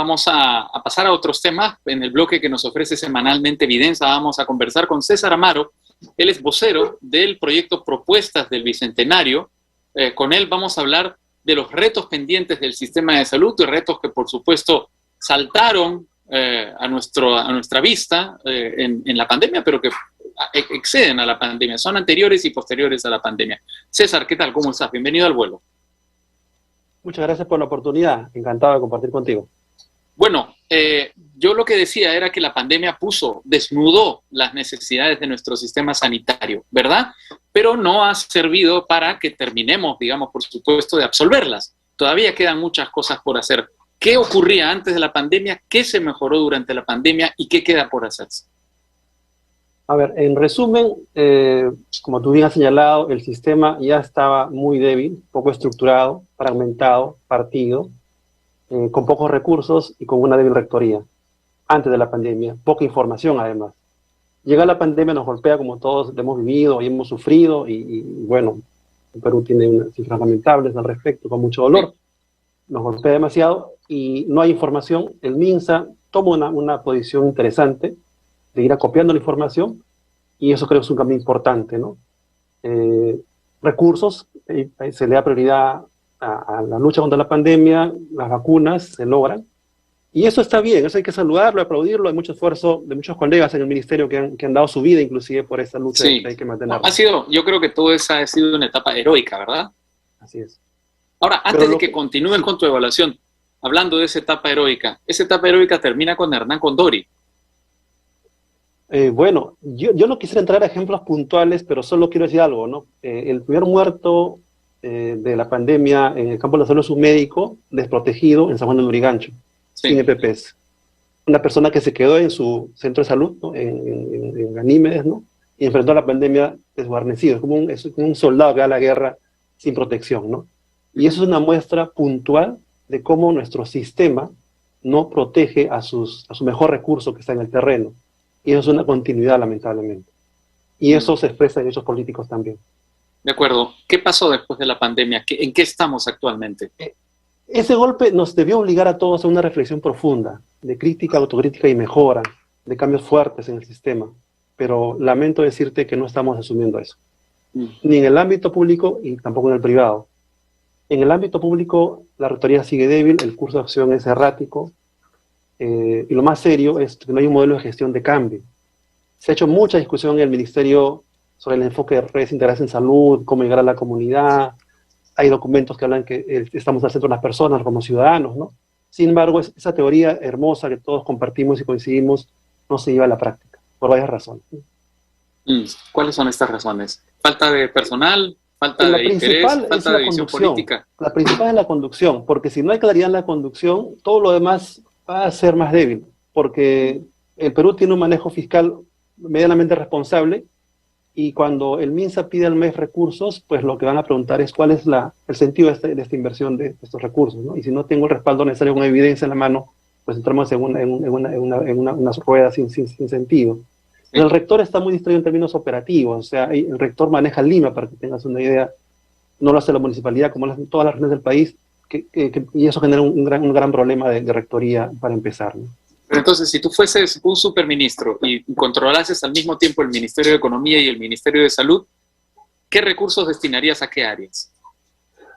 vamos a pasar a otros temas. En el bloque que nos ofrece semanalmente Videnza vamos a conversar con César Amaro. Él es vocero del proyecto Propuestas del Bicentenario. Con él vamos a hablar de los retos pendientes del sistema de salud y retos que, por supuesto, saltaron a nuestra vista en la pandemia, pero que exceden a la pandemia, son anteriores y posteriores a la pandemia. César, ¿qué tal? ¿Cómo estás? Bienvenido al vuelo. Muchas gracias por la oportunidad. Encantado de compartir contigo. Bueno, yo lo que decía era que la pandemia desnudó las necesidades de nuestro sistema sanitario, ¿verdad? Pero no ha servido para que terminemos, digamos, por supuesto, de absolverlas. Todavía quedan muchas cosas por hacer. ¿Qué ocurría antes de la pandemia? ¿Qué se mejoró durante la pandemia? ¿Y qué queda por hacerse? A ver, en resumen, como tú bien has señalado, el sistema ya estaba muy débil, poco estructurado, fragmentado, partido, con pocos recursos y con una débil rectoría. Antes de la pandemia, poca información además. Llega la pandemia, nos golpea como todos hemos vivido y hemos sufrido, y bueno, el Perú tiene unas cifras lamentables al respecto, con mucho dolor. Nos golpea demasiado y no hay información. El MINSA toma una posición interesante de ir acopiando la información, y eso creo que es un cambio importante, ¿no? Recursos, se le da prioridad a la lucha contra la pandemia, las vacunas se logran, y eso está bien, eso hay que saludarlo, aplaudirlo. Hay mucho esfuerzo de muchos colegas en el ministerio que han dado su vida inclusive por esa lucha. Sí. Que hay que mantener. Yo creo que todo eso ha sido una etapa heroica, ¿verdad? Así es. Ahora, antes de que continúen con tu evaluación, hablando de esa etapa heroica termina con Hernán Condori. Bueno, yo no quisiera entrar a ejemplos puntuales, pero solo quiero decir algo, ¿no? El primer muerto de la pandemia en el campo de la salud es un médico desprotegido en San Juan de Lurigancho, sin EPPs. Una persona que se quedó en su centro de salud, ¿no? en Ganímedes, ¿no? Y enfrentó a la pandemia desguarnecido. Es como un soldado que va a la guerra sin protección, ¿no? Y eso es una muestra puntual de cómo nuestro sistema no protege a su mejor recurso que está en el terreno. Y eso es una continuidad, lamentablemente. Y eso se expresa en hechos políticos también. De acuerdo. ¿Qué pasó después de la pandemia? ¿En qué estamos actualmente? Ese golpe nos debió obligar a todos a una reflexión profunda, de crítica, autocrítica y mejora, de cambios fuertes en el sistema. Pero lamento decirte que no estamos asumiendo eso. Ni en el ámbito público y tampoco en el privado. En el ámbito público, la rectoría sigue débil, el curso de acción es errático, y lo más serio es que no hay un modelo de gestión de cambio. Se ha hecho mucha discusión en el Ministerio sobre el enfoque de redes integradas en salud, cómo llegar a la comunidad. Hay documentos que hablan que estamos al centro de las personas como ciudadanos, ¿no? Sin embargo, esa teoría hermosa que todos compartimos y coincidimos no se lleva a la práctica, por varias razones. ¿Cuáles son estas razones? ¿Falta de personal? ¿Falta de interés? ¿Falta de visión política? La principal es la conducción, porque si no hay claridad en la conducción, todo lo demás va a ser más débil, porque el Perú tiene un manejo fiscal medianamente responsable, y cuando el MINSA pide al MEF recursos, pues lo que van a preguntar es cuál es el sentido de esta inversión de estos recursos, ¿no? Y si no tengo el respaldo necesario con evidencia en la mano, pues entramos en una rueda sin sentido. El rector está muy distraído en términos operativos, o sea, el rector maneja Lima, para que tengas una idea, no lo hace la municipalidad como lo hacen todas las regiones del país, y eso genera un gran problema de rectoría para empezar, ¿no? Pero entonces, si tú fueses un superministro y controlases al mismo tiempo el Ministerio de Economía y el Ministerio de Salud, ¿qué recursos destinarías a qué áreas?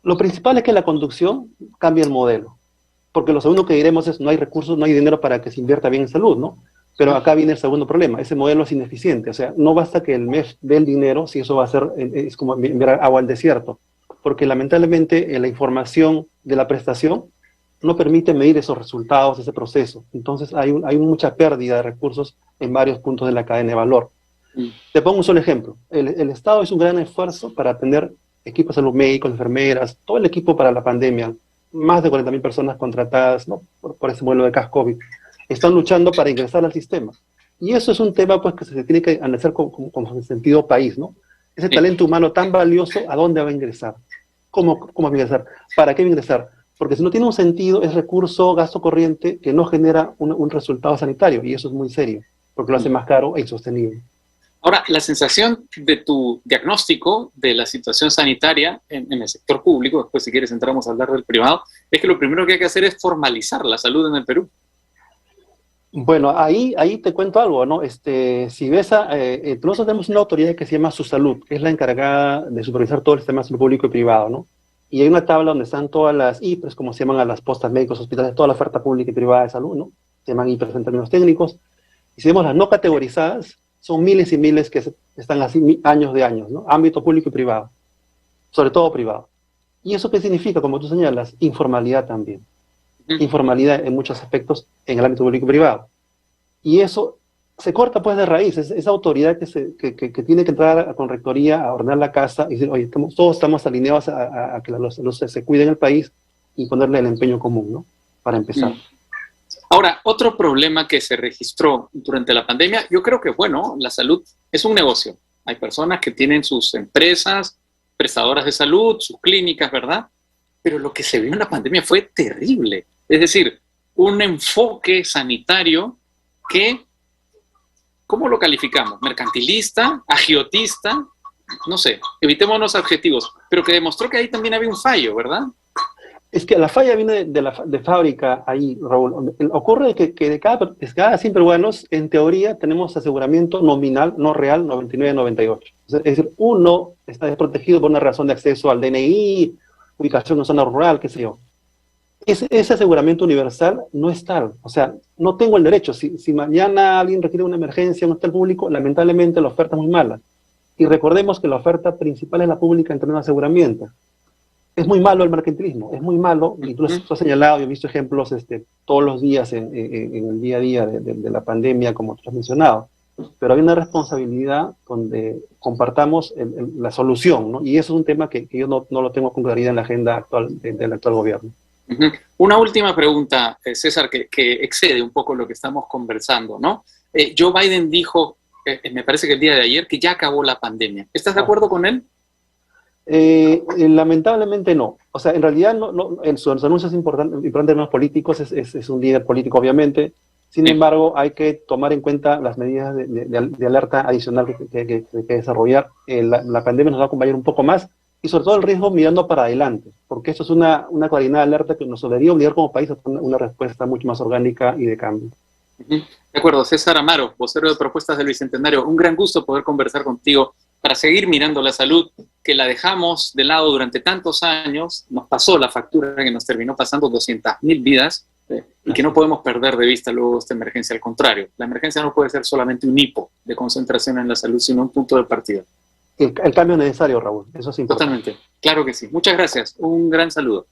Lo principal es que la conducción cambie el modelo, porque lo segundo que diremos es no hay recursos, no hay dinero para que se invierta bien en salud, ¿no? Pero acá viene el segundo problema, ese modelo es ineficiente, o sea, no basta que el MEF dé el dinero, si eso va a ser, es como enviar agua al desierto, porque lamentablemente la información de la prestación no permite medir esos resultados, ese proceso. Entonces hay mucha pérdida de recursos en varios puntos de la cadena de valor. Te pongo un solo ejemplo. El Estado hizo un gran esfuerzo para tener equipos de salud, médicos, enfermeras, todo el equipo para la pandemia, más de 40.000 personas contratadas, ¿no? por ese modelo de CAS-COVID. Están luchando para ingresar al sistema. Y eso es un tema pues, que se tiene que analizar con sentido país, ¿no? Ese talento humano tan valioso, ¿a dónde va a ingresar? ¿Cómo va a ingresar? ¿Para qué va a ingresar? Porque si no tiene un sentido, es recurso, gasto corriente, que no genera un resultado sanitario, y eso es muy serio, porque lo hace más caro e insostenible. Ahora, la sensación de tu diagnóstico de la situación sanitaria en el sector público, después si quieres entramos a hablar del privado, es que lo primero que hay que hacer es formalizar la salud en el Perú. Bueno, ahí te cuento algo, ¿no? Si ves, nosotros tenemos una autoridad que se llama Susalud, que es la encargada de supervisar todo el sistema de salud público y privado, ¿no? Y hay una tabla donde están todas las IPRES, como se llaman a las postas médicos, hospitales, toda la oferta pública y privada de salud, ¿no? Se llaman IPRES en términos técnicos. Y si vemos las no categorizadas, son miles y miles que están así años de años, ¿no? Ámbito público y privado, sobre todo privado. ¿Y eso qué significa? Como tú señalas, informalidad también. Informalidad en muchos aspectos en el ámbito público y privado. Y eso se corta pues de raíz, esa autoridad que tiene que entrar con rectoría a ordenar la casa y decir, oye, todos estamos alineados a que la salud se cuide en el país y ponerle el empeño común, ¿no? Para empezar. Ahora, otro problema que se registró durante la pandemia, yo creo que, bueno, la salud es un negocio. Hay personas que tienen sus empresas, prestadoras de salud, sus clínicas, ¿verdad? Pero lo que se vio en la pandemia fue terrible. Es decir, un enfoque sanitario que, ¿cómo lo calificamos? Mercantilista, agiotista, no sé, evitémonos adjetivos, pero que demostró que ahí también había un fallo, ¿verdad? Es que la falla viene de fábrica ahí, Raúl. Ocurre que de cada 100 peruanos, en teoría, tenemos aseguramiento nominal, no real, 99-98. Es decir, uno está desprotegido por una razón de acceso al DNI, ubicación en zona rural, qué sé yo. Ese aseguramiento universal no es tal. O sea, no tengo el derecho. Si mañana alguien requiere una emergencia en un hospital público, lamentablemente la oferta es muy mala. Y recordemos que la oferta principal es la pública en términos de aseguramiento. Es muy malo el mercantilismo, es muy malo, y tú lo has señalado, yo he visto ejemplos todos los días en el día a día de la pandemia, como tú has mencionado, pero hay una responsabilidad donde compartamos la solución, ¿no? Y eso es un tema que yo no lo tengo con claridad en la agenda actual del actual gobierno. Una última pregunta, César, que excede un poco lo que estamos conversando, ¿no? Joe Biden dijo, me parece que el día de ayer, que ya acabó la pandemia. ¿Estás de acuerdo con él? Lamentablemente no. O sea, en realidad en sus anuncios importantes en los políticos es un líder político, obviamente. Sin embargo, hay que tomar en cuenta las medidas de alerta adicional que hay que desarrollar. La pandemia nos va a acompañar un poco más y sobre todo el riesgo mirando para adelante, porque esto es una claridad de alerta que nos debería obligar como país a tener una respuesta mucho más orgánica y de cambio. De acuerdo. César Amaro, vocero de Propuestas del Bicentenario, un gran gusto poder conversar contigo para seguir mirando la salud, que la dejamos de lado durante tantos años, nos pasó la factura que nos terminó pasando 200.000 vidas, y que no podemos perder de vista luego esta emergencia. Al contrario, la emergencia no puede ser solamente un hipo de concentración en la salud, sino un punto de partida. El cambio es necesario, Raúl, eso es importante. Totalmente, claro que sí. Muchas gracias, un gran saludo.